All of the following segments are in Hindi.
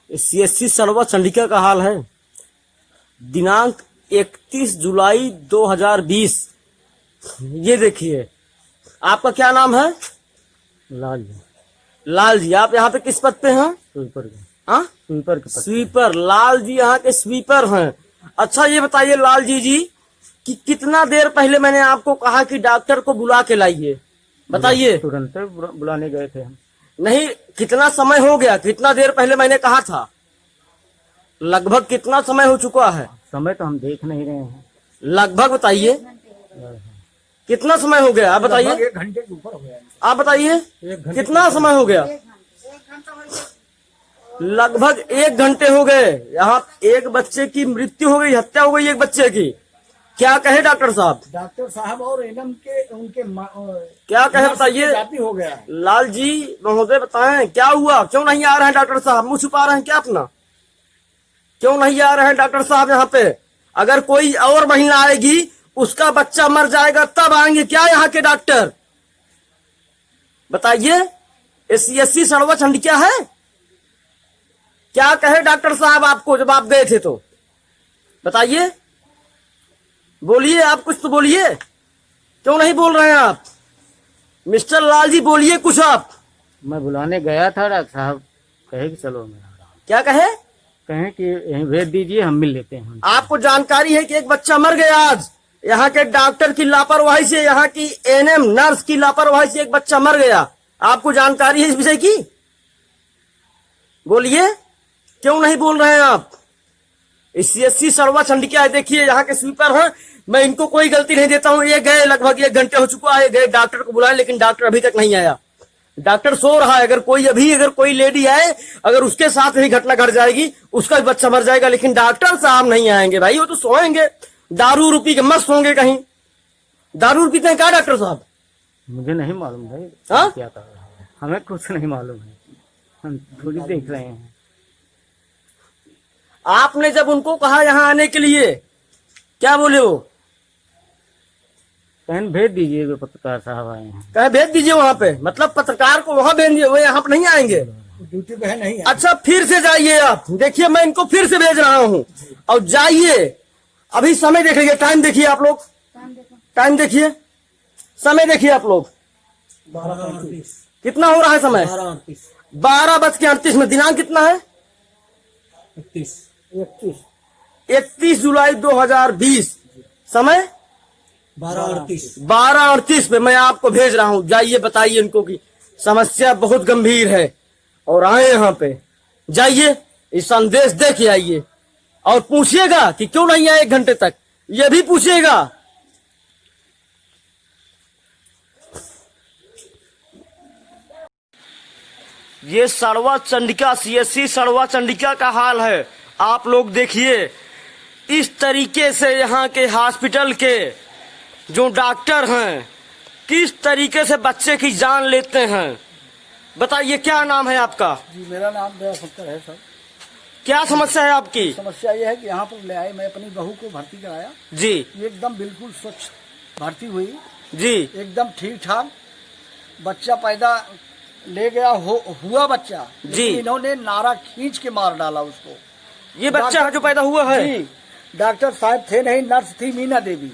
CSC सड़वा चंडिका का हाल है। दिनांक 31 जुलाई 2020। ये देखिए, आपका क्या नाम है? लाल जी। लाल जी, आप यहाँ पे किस पद पे हैं? स्वीपर के। हाँ, स्वीपर के। स्वीपर। लाल जी यहाँ के स्वीपर हैं। अच्छा, ये बताइए लाल जी कि कितना देर पहले मैंने आपको कहा कि डॉक्टर को बुला के लाइए, बताइए। तुरंत बुलाने गए थे हम। नहीं, कितना समय हो गया? कितना देर पहले मैंने कहा था? लगभग कितना समय हो चुका है? समय तो हम देख नहीं रहे हैं। लगभग बताइए, कितना समय हो गया? आप बताइए। 1 घंटे के ऊपर हो गया। आप बताइए कितना समय हो गया? लगभग 1 घंटे हो गए। यहाँ एक बच्चे की मृत्यु हो गई, हत्या हो गई एक बच्चे की। क्या कहे डॉक्टर साहब? डॉक्टर साहब और एनएम के उनके क्या कहे बताइए। जाति हो गया। लाल जी महोदय बताएं, क्या हुआ? क्यों नहीं आ रहे हैं डॉक्टर साहब? मुंह छुपा रहे हैं क्या अपना? क्यों नहीं आ रहे हैं डॉक्टर साहब यहाँ पे? अगर कोई और महिला आएगी, उसका बच्चा मर जाएगा, तब आएंगे क्या यहाँ के डॉक्टर? बताइए। CSC सड़वा चंडिका है। क्या कहे डॉक्टर साहब आपको जब आप गए थे तो? बताइए, बोलिए, आप कुछ तो बोलिए। क्यों नहीं बोल रहे हैं आप? मिस्टर लाल जी बोलिए कुछ आप। मैं बुलाने गया था, डॉक्टर साहब कहे कि चलो मैं आ रहा हूं। क्या कहे? कहें कि यहीं भेज दीजिए, हम मिल लेते हैं। आपको जानकारी है कि एक बच्चा मर गया आज? यहाँ के डॉक्टर की लापरवाही से, यहाँ की एएनएम नर्स की लापरवाही से एक बच्चा मर गया। आपको जानकारी है इस विषय की? बोलिए, क्यों नहीं बोल रहे हैं आप? CSC सड़वा चंडिका है। देखिए, यहाँ के स्वीपर हैं। मैं इनको कोई गलती नहीं देता हूँ। ये गए, लगभग 1 घंटे हो चुका है, गए डॉक्टर को बुलाए, लेकिन डॉक्टर अभी तक नहीं आया। डॉक्टर सो रहा है। अगर कोई लेडी आए, अगर उसके साथ ही घटना घट जाएगी, उसका भी बच्चा मर जाएगा, लेकिन डॉक्टर साहब नहीं आएंगे भाई। वो तो सोएंगे, दारू रूपी के मस्त होंगे कहीं। दारू पीते हैं क्या डॉक्टर साहब? मुझे नहीं मालूम भाई। हाँ? क्या कर रहा है, हमें कुछ नहीं मालूम है। हम थोड़ी देख रहे हैं। आपने जब उनको कहा यहाँ आने के लिए, क्या बोले वो? कहें भेज दीजिए, जो पत्रकार साहब आए हैं। कहे भेज दीजिए वहां पे, मतलब पत्रकार को वहां भेज दिए, वो यहाँ पे नहीं आएंगे। ड्यूटी पे है नहीं। अच्छा, फिर से जाइए आप। देखिए, मैं इनको फिर से भेज रहा हूँ, और जाइए। अभी समय देख लीजिए, टाइम देखिए आप लोग, टाइम देखिए, समय देखिए आप लोग। 12:38। कितना हो रहा है समय? 12:38। 12:38 में। दिनांक कितना है? 31 जुलाई 2020। समय 12:38 पे मैं आपको भेज रहा हूँ। जाइए, बताइए इनको कि समस्या बहुत गंभीर है और आए यहाँ पे। जाइए, इस संदेश दे के आइए, और पूछिएगा कि क्यों नहीं आए 1 घंटे तक। ये भी पूछिएगा। ये सड़वा चंडिका, CSC सड़वा चंडिका का हाल है। आप लोग देखिए, इस तरीके से यहाँ के हॉस्पिटल के जो डॉक्टर हैं, किस तरीके से बच्चे की जान लेते हैं। बताइए, क्या नाम है आपका? जी, मेरा नाम दयाशंकर है सर। क्या समस्या है आपकी? समस्या ये है कि यहाँ पर ले आए, मैं अपनी बहू को भर्ती कराया जी। ये एकदम बिल्कुल स्वच्छ भर्ती हुई जी। एकदम ठीक ठाक। बच्चा पैदा ले गया, हुआ बच्चा जी। इन्होंने नारा खींच के मार डाला उसको। ये बच्चा जो पैदा हुआ है? जी। डॉक्टर साहब थे नहीं, नर्स थी मीना देवी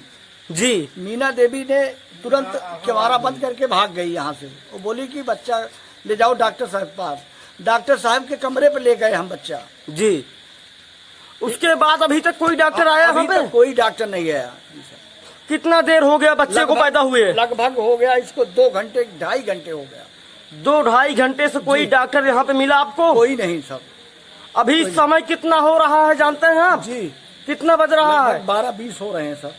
जी। मीना देवी ने तुरंत किवाड़ा बंद करके भाग गई यहाँ से। वो बोली कि बच्चा ले जाओ डॉक्टर साहब के पास। डॉक्टर साहब के कमरे पे ले गए हम बच्चा। जी। उसके बाद अभी तक कोई डॉक्टर आया अभी वहाँ पे? तक कोई डॉक्टर नहीं आया। कितना देर हो गया बच्चे को पैदा हुए? लगभग हो गया इसको 2 घंटे 2.5 घंटे हो गया। 2-2.5 घंटे से कोई डॉक्टर यहाँ पे मिला आपको? कोई नहीं सब। अभी समय कितना हो रहा है जानते हैं आप? जी। कितना बज रहा है? 12:20 हो रहे हैं सर।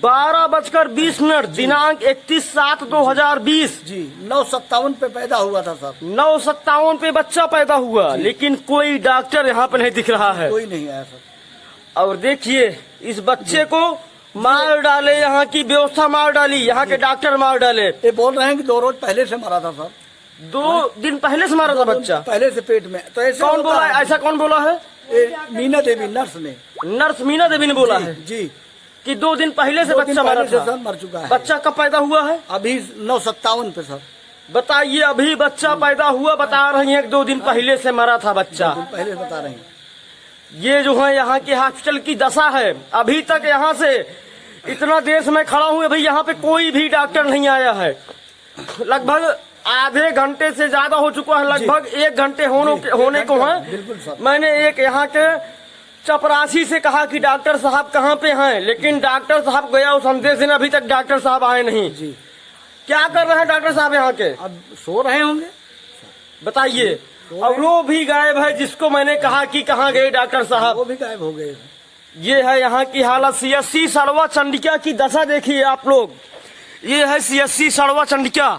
12:20। दिनांक 31/7/2020। जी। 9:57 पे पैदा हुआ था सर। 9:57 पे बच्चा पैदा हुआ, लेकिन कोई डॉक्टर यहाँ पे नहीं दिख रहा है। कोई नहीं आया सर। और देखिए, इस बच्चे को मार डाले, यहाँ की व्यवस्था मार डाली, यहाँ के डॉक्टर मार डाले। ये बोल रहे हैं कि 2 रोज पहले से मरा था सर। 2 दिन पहले से मारा था बच्चा? पहले से पेट में। तो ऐसे कौन बोला है? ऐसा कौन बोला है? मीना देवी नर्स ने। नर्स मीना देवी ने बोला है जी कि 2 दिन पहले से बच्चा मरा था। मर चुका है। बच्चा कब पैदा हुआ है? अभी 9:57 पे सर। बताइए, अभी बच्चा पैदा हुआ, बता रही हैं 2 दिन पहले से मरा था बच्चा। पहले बता रहे हैं। ये जो है यहाँ के हॉस्पिटल की दशा है। अभी तक यहाँ से इतना देर से मैं खड़ा हूँ, अभी यहाँ पे कोई भी डॉक्टर नहीं आया है। लगभग आधे घंटे से ज्यादा हो चुका है, लगभग 1 घंटे होने को है। मैंने एक यहाँ के चपरासी से कहा कि डॉक्टर साहब कहाँ पे हैं, लेकिन डॉक्टर साहब गया उस अंधेरे से, अभी तक डॉक्टर साहब आए नहीं। जी, क्या कर रहे हैं डॉक्टर साहब यहाँ के? अब सो रहे होंगे, बताइए। और वो भी गायब है, जिसको मैंने कहा कि कहाँ गए डॉक्टर साहब, वो भी गायब हो गए। ये है यहाँ की हालत। CSC सड़वा चंडिका की दशा देखिए आप लोग। ये है CSC सड़वा चंडिका।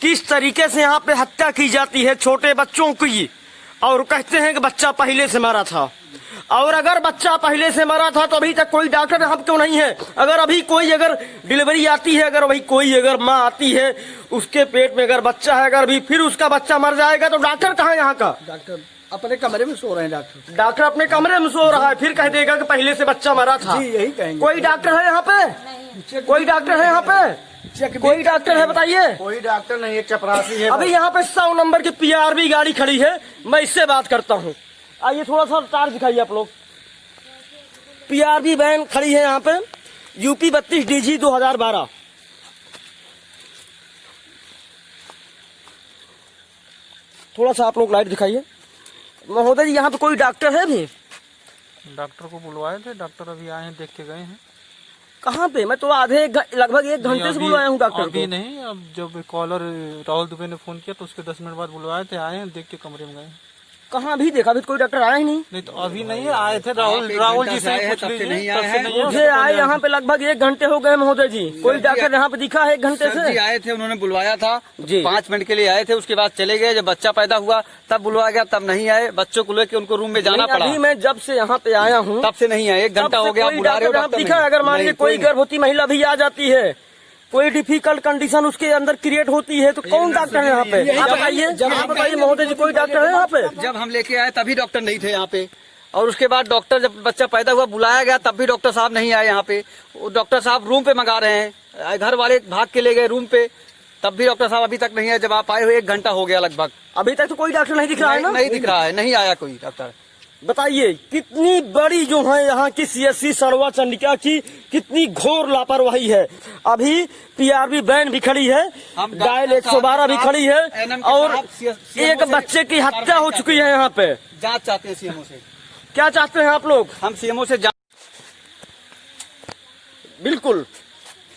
किस तरीके से यहाँ पे हत्या की जाती है छोटे बच्चों की, और कहते हैं कि बच्चा पहले से मरा था। और अगर बच्चा पहले से मरा था तो अभी तक कोई डॉक्टर यहाँ क्यों नहीं है? अगर अभी कोई अगर डिलीवरी आती है, अगर वही कोई अगर माँ आती है, उसके पेट में अगर बच्चा है, अगर भी फिर उसका बच्चा मर जाएगा तो डॉक्टर कहाँ है यहाँ का? डॉक्टर अपने कमरे में सो रहे हैं। डॉक्टर अपने कमरे में सो रहा है, फिर कह देगा कि पहले से बच्चा मरा था। जी, यही कहेंगे। कोई डॉक्टर है यहाँ पे? कोई डॉक्टर है यहाँ पे? कोई डॉक्टर है बताइए? कोई डॉक्टर नहीं है, चपरासी है। अभी यहाँ पे 100 नंबर की PRB गाड़ी खड़ी है, मैं इससे बात करता हूँ। आइए थोड़ा सा तार दिखाइए आप लोग। PRB वैन खड़ी है यहाँ पे, UP 32 DG 2012। थोड़ा सा आप लोग लाइट दिखाइए। महोदय जी, यहाँ पे कोई डॉक्टर है भी? डॉक्टर को बुलवाए थे, डॉक्टर अभी आए हैं, देख के गए हैं। कहाँ पे? मैं तो लगभग 1 घंटे से बुलवाया हूँ डॉक्टर अभी को। नहीं, अब जब कॉलर राहुल दुबे ने फोन किया तो उसके 10 मिनट बाद बुलवाए थे, आए हैं, देख के कमरे में गए। कहाँ भी देखा? अभी कोई डॉक्टर आया ही नहीं। नहीं तो अभी नहीं आए थे, राहुल जी से पूछ लीजिए, तब से नहीं आए। मुझे आए यहाँ पे लगभग 1 घंटे हो गए महोदय जी। कोई डॉक्टर यहाँ पे दिखा है 1 घंटे सर जी से? आए थे, उन्होंने बुलवाया था जी। 5 मिनट के लिए आए थे, उसके बाद चले गए। जब बच्चा पैदा हुआ तब बुलवाया गया, तब नहीं आए। बच्चों को लेकर उनको रूम में जाना पड़ा, अभी मैं जब से यहाँ पे आया हूँ तब से नहीं आए। 1 घंटा हो गया, कोई बुला रहे हो डॉक्टर डॉक्टर दिखा? नहीं। अगर मान लीजिए नहीं, कोई नहीं। गर्भवती महिला भी आ जाती है, कोई डिफिकल्ट कंडीशन उसके अंदर क्रिएट होती है, तो कौन डॉक्टर है यहाँ पे? आप बताइए, आप बताइए महोदय जी, कोई डॉक्टर है यहाँ पे? जब हम लेके आए तभी डॉक्टर नहीं थे यहाँ पे, और उसके बाद डॉक्टर जब बच्चा पैदा हुआ बुलाया गया तब भी डॉक्टर साहब नहीं आए यहाँ पे। वो डॉक्टर साहब रूम पे मंगा रहे हैं, घर वाले भाग के ले गए रूम पे, तब भी डॉक्टर साहब अभी तक नहीं आए। जब आप आए हो 1 घंटा हो गया लगभग, अभी तक तो कोई डॉक्टर नहीं दिख रहा है ना? नहीं दिख रहा है, नहीं आया कोई डॉक्टर। बताइए, कितनी बड़ी जो है यहाँ की CSC सड़वा चंडिका की कितनी घोर लापरवाही है। अभी PRB वैन भी खड़ी है, डायल 112 भी खड़ी है, और एक बच्चे की हत्या हो चुकी है यहाँ पे। जांच चाहते हैं CMO से। क्या चाहते हैं आप लोग? हम CMO से बिल्कुल,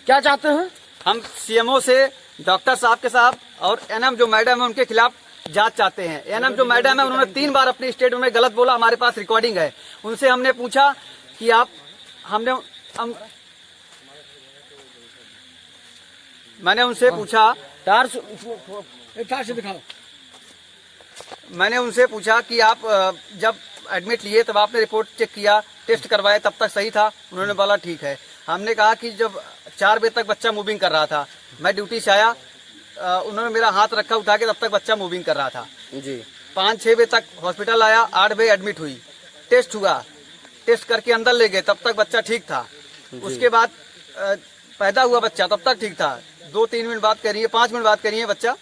क्या चाहते हैं? हम CMO से डॉक्टर साहब के साथ और NM जो मैडम है उनके खिलाफ जांच चाहते हैं। NM जो मैडम है उन्होंने 3 बार अपने स्टेटमेंट में गलत बोला, हमारे पास रिकॉर्डिंग है। उनसे हमने पूछा कि मैंने उनसे पूछा तार से दिखाओ। मैंने उनसे पूछा कि आप जब एडमिट लिए तब आपने रिपोर्ट चेक किया, टेस्ट करवाए, तब तक सही था? उन्होंने बोला ठीक है। हमने कहा कि जब 4 बजे तक बच्चा मूविंग कर रहा था, मैं ड्यूटी से आया, उन्होंने मेरा हाथ रखा उठा के, तब तक बच्चा मूविंग कर रहा था जी। 5-6 बजे तक हॉस्पिटल आया, 8 बजे एडमिट हुई, टेस्ट हुआ, टेस्ट करके अंदर ले गए, तब तक बच्चा ठीक था। उसके बाद पैदा हुआ बच्चा, तब तक ठीक था। 2-3 मिनट बात करिए, 5 मिनट बात करिए, बच्चा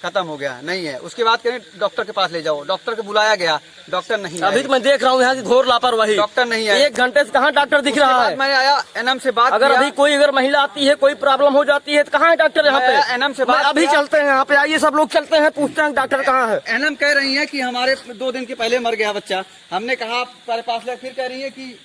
खत्म हो गया, नहीं है। उसके बाद करें डॉक्टर के पास ले जाओ, डॉक्टर को बुलाया गया, डॉक्टर नहीं अभी तो मैं देख रहा हूँ यहाँ की घोर लापरवाही। डॉक्टर नहीं है। 1 घंटे से कहाँ डॉक्टर दिख रहा है? मैं आया, NM से बात अगर किया। अभी कोई अगर महिला आती है, कोई प्रॉब्लम हो जाती है, तो कहाँ है डॉक्टर यहाँ पे? NM से बात अभी किया। चलते हैं यहाँ पे, आइए सब लोग चलते हैं, पूछते हैं डॉक्टर कहाँ है। NM कह रही है कि हमारे 2 दिन के पहले मर गया बच्चा। हमने कहा तुम्हारे पास ले, फिर कह रही है कि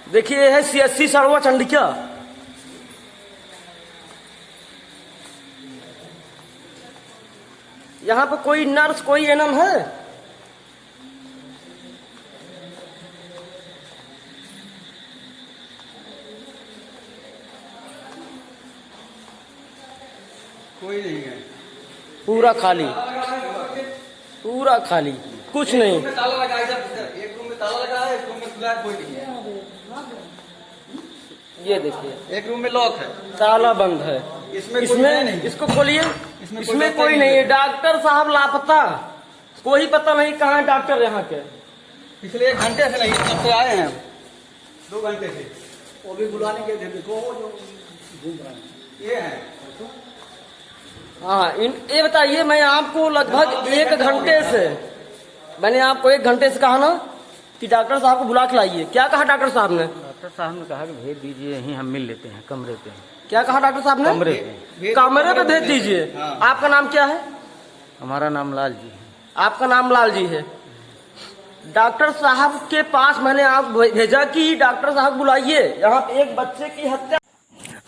देखिए, यह है CSC सड़वा चंडिका। यहाँ पे कोई नर्स, कोई NM है? कोई नहीं है, पूरा खाली, पूरा खाली, कुछ नहीं। ताला लगा है इधर, एक रूम में ताला लगा है, एक रूम में खुला है, कोई नहीं है। ये देखिए, एक रूम में लॉक है, ताला बंद है। इसमें कोई है नहीं। इसको खोलिए, इसमें इसमें कोई नहीं है। डॉक्टर साहब लापता, कोई पता नहीं कहाँ है डॉक्टर यहाँ के। पिछले 1 घंटे से नहीं, तब से आए हैं हम, 2 घंटे से। वो भी बुलाने के थे, देखो वो जो घूम रहा है। ये है हाँ, ये बताइए, मैं आपको लगभग 1 घंटे से, मैंने आपको 1 घंटे से कहा ना कि डॉक्टर साहब को बुला के लाइए। क्या कहा डॉक्टर साहब ने? डॉक्टर साहब ने कहा कि भेज दीजिए, यहीं हम मिल लेते हैं कमरे पे। क्या कहा डॉक्टर साहब ने? कमरे पे। कमरे पे भेज दीजिए। हाँ। आपका नाम क्या है? हमारा नाम लाल जी है। आपका नाम लाल जी है। डॉक्टर साहब के पास मैंने आप भेजा कि डॉक्टर साहब बुलाइए, यहाँ पे एक बच्चे की हत्या।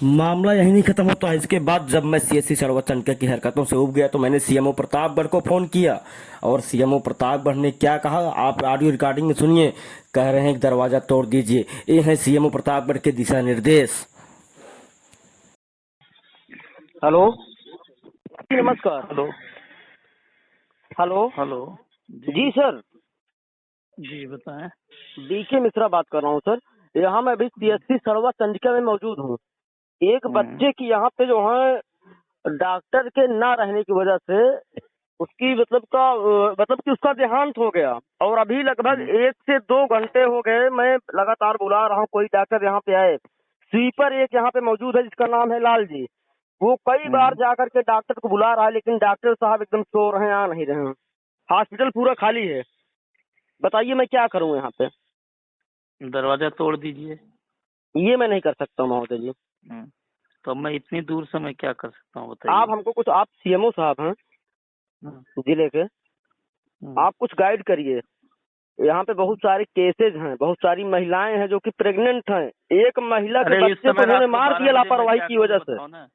मामला यही नहीं खत्म होता है। इसके बाद जब मैं सीएससी सरवा चंडका की हरकतों से उब गया तो मैंने सीएमओ प्रतापगढ़ को फोन किया और सीएमओ प्रतापगढ़ ने क्या कहा आप ऑडियो रिकॉर्डिंग में सुनिए। कह रहे हैं कि दरवाजा तोड़ दीजिए। ये है सीएमओ प्रतापगढ़ के दिशा निर्देश। हेलो, नमस्कार। हेलो हेलो, हेलो जी सर, जी बताएं। डीके मिश्रा बात कर रहा हूँ सर। यहाँ मैं अभी सीएससी सरवा चंडका में मौजूद हूँ। एक बच्चे की यहाँ पे जो है डॉक्टर के ना रहने की वजह से उसकी मतलब कि उसका देहांत हो गया और अभी लगभग 1 से 2 घंटे हो गए मैं लगातार बुला रहा हूँ कोई डॉक्टर यहाँ पे आए। स्वीपर एक यहाँ पे मौजूद है जिसका नाम है लाल जी। वो कई बार जाकर के डॉक्टर को बुला रहा है लेकिन डॉक्टर साहब एकदम सो रहे हैं, आ नहीं रहे हैं। हॉस्पिटल पूरा खाली है। बताइए मैं क्या करूँ यहाँ पे? दरवाजा तोड़ दीजिए। ये मैं नहीं कर सकता हूँ महोदय जी। तो मैं इतनी दूर से मैं क्या कर सकता हूँ बताइए। आप हमको कुछ, आप सीएमओ साहब हैं जिले के, आप कुछ गाइड करिए। यहाँ पे बहुत सारे केसेज हैं, बहुत सारी महिलाएं हैं जो कि प्रेग्नेंट हैं। एक महिला के अरे इस बच्चे को समय उन्होंने रात को मार 12 दिया बजे मैं लापरवाही क्या की करूं वजह से। बताओ ना।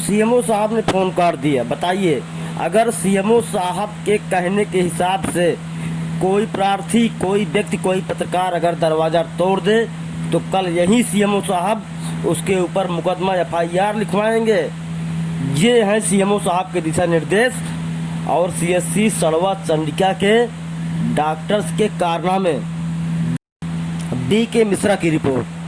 सीएमओ साहब ने फोन कर दिया। बताइए, अगर सीएमओ साहब के कहने के हिसाब से कोई प्रार्थी, कोई व्यक्ति, कोई पत्रकार अगर दरवाजा तोड़ दे तो कल यही सीएमओ साहब उसके ऊपर मुकदमा FIR लिखवाएंगे। ये है सीएमओ साहब के दिशा निर्देश और सीएससी सरवा चंडका के डॉक्टर्स के कारनामे। डीके मिश्रा की रिपोर्ट।